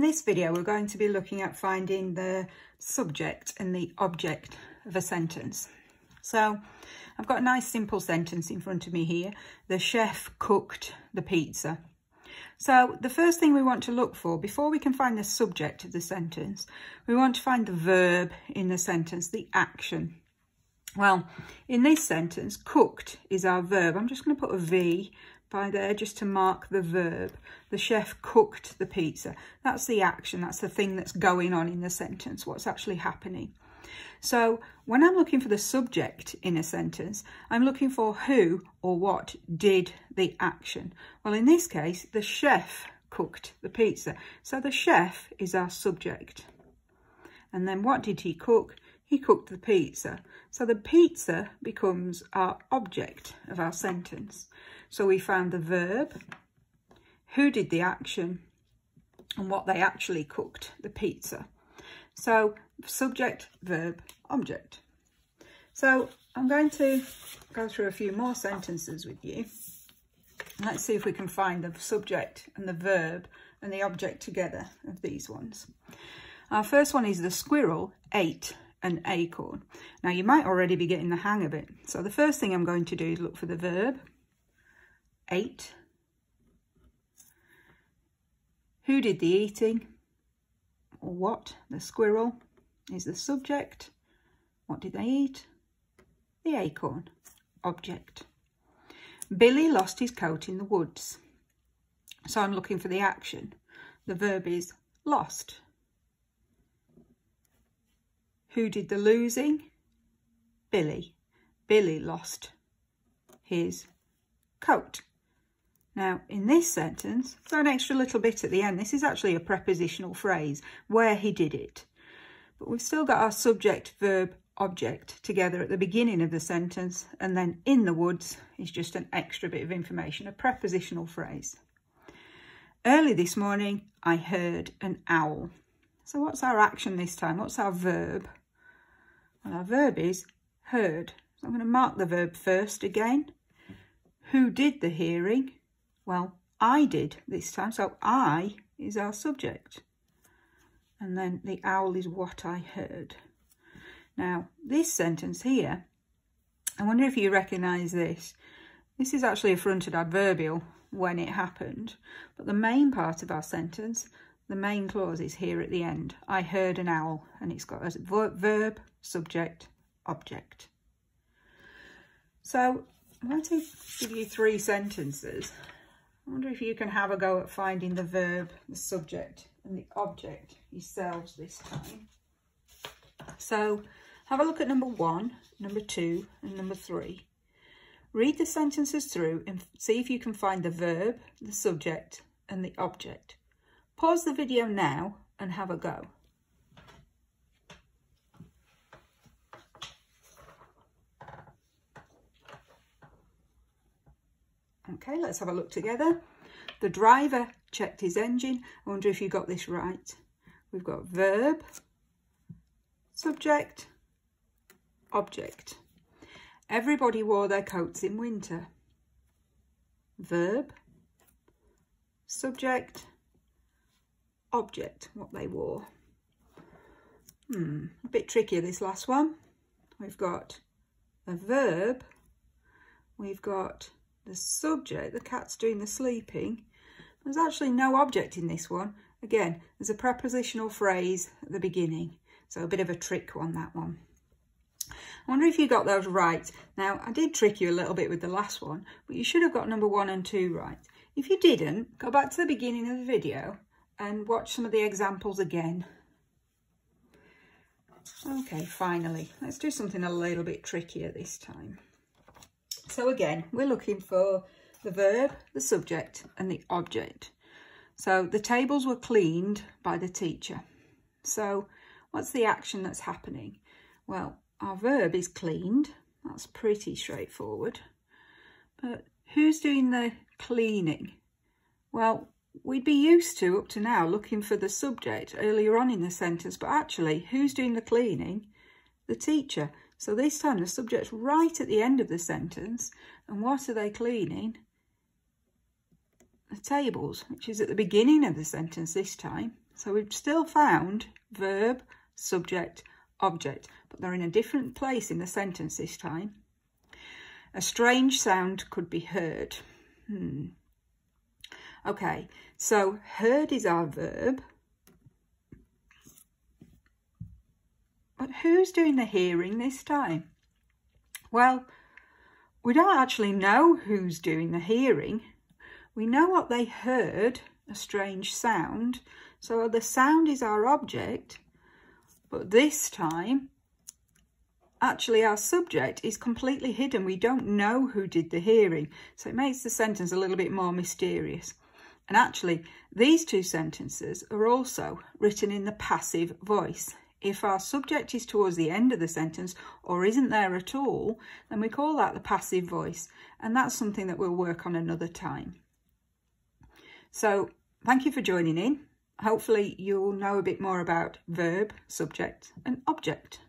In this video, we're going to be looking at finding the subject and the object of a sentence. So I've got a nice simple sentence in front of me here. The chef cooked the pizza. So the first thing we want to look for, before we can find the subject of the sentence, we want to find the verb in the sentence, the action. Well, in this sentence, cooked is our verb. I'm just going to put a V by there just to mark the verb. The chef cooked the pizza. That's the action. That's the thing that's going on in the sentence, what's actually happening. So when I'm looking for the subject in a sentence, I'm looking for who or what did the action. Well, in this case, the chef cooked the pizza. So the chef is our subject. And then what did he cook? He cooked the pizza. So the pizza becomes our object of our sentence. So we found the verb, who did the action, and what they actually cooked, the pizza. So subject, verb, object. So I'm going to go through a few more sentences with you. Let's see if we can find the subject and the verb and the object together of these ones. Our first one is the squirrel ate an acorn. Now you might already be getting the hang of it. So the first thing I'm going to do is look for the verb, ate. Who did the eating? Or what? The squirrel is the subject. What did they eat? The acorn, object. Billy lost his coat in the woods. So I'm looking for the action. The verb is lost. Who did the losing? Billy. Billy lost his coat. Now, in this sentence, got an extra little bit at the end. This is actually a prepositional phrase, where he did it. But we've still got our subject, verb, object together at the beginning of the sentence, and then in the woods is just an extra bit of information, a prepositional phrase. Early this morning, I heard an owl. So what's our action this time? What's our verb? Well, our verb is heard. So I'm going to mark the verb first again. Who did the hearing? Well, I did this time, so I is our subject. And then the owl is what I heard. Now, this sentence here, I wonder if you recognise this. This is actually a fronted adverbial when it happened, but the main part of our sentence, the main clause is here at the end. I heard an owl, and it's got a verb, subject, object. So I'm going to give you 3 sentences. I wonder if you can have a go at finding the verb, the subject and the object yourselves this time. So have a look at number 1, number 2 and number 3. Read the sentences through and see if you can find the verb, the subject and the object. Pause the video now and have a go. Okay, let's have a look together. The driver checked his engine. I wonder if you got this right. We've got verb, subject, object. Everybody wore their coats in winter. Verb, subject, object, what they wore. A bit trickier this last one. We've got a verb, we've got the subject, the cat's doing the sleeping. There's actually no object in this one. Again, there's a prepositional phrase at the beginning. So a bit of a trick on that one. I wonder if you got those right. Now, I did trick you a little bit with the last one, but you should have got number 1 and 2 right. If you didn't, go back to the beginning of the video and watch some of the examples again. Okay, finally, let's do something a little bit trickier this time. So again, we're looking for the verb, the subject and the object. So the tables were cleaned by the teacher. So what's the action that's happening? Well, our verb is cleaned. That's pretty straightforward. But who's doing the cleaning? Well, we'd be used to, up to now, looking for the subject earlier on in the sentence. But actually, who's doing the cleaning? The teacher. So this time the subject's right at the end of the sentence. And what are they cleaning? The tables, which is at the beginning of the sentence this time. So we've still found verb, subject, object, but they're in a different place in the sentence this time. A strange sound could be heard. Okay, so heard is our verb. But who's doing the hearing this time? Well, we don't actually know who's doing the hearing. We know what they heard, a strange sound. So the sound is our object, but this time, actually our subject is completely hidden. We don't know who did the hearing. So it makes the sentence a little bit more mysterious. And actually, these two sentences are also written in the passive voice. If our subject is towards the end of the sentence or isn't there at all, then we call that the passive voice. And that's something that we'll work on another time. So thank you for joining in. Hopefully you'll know a bit more about verb, subject and object.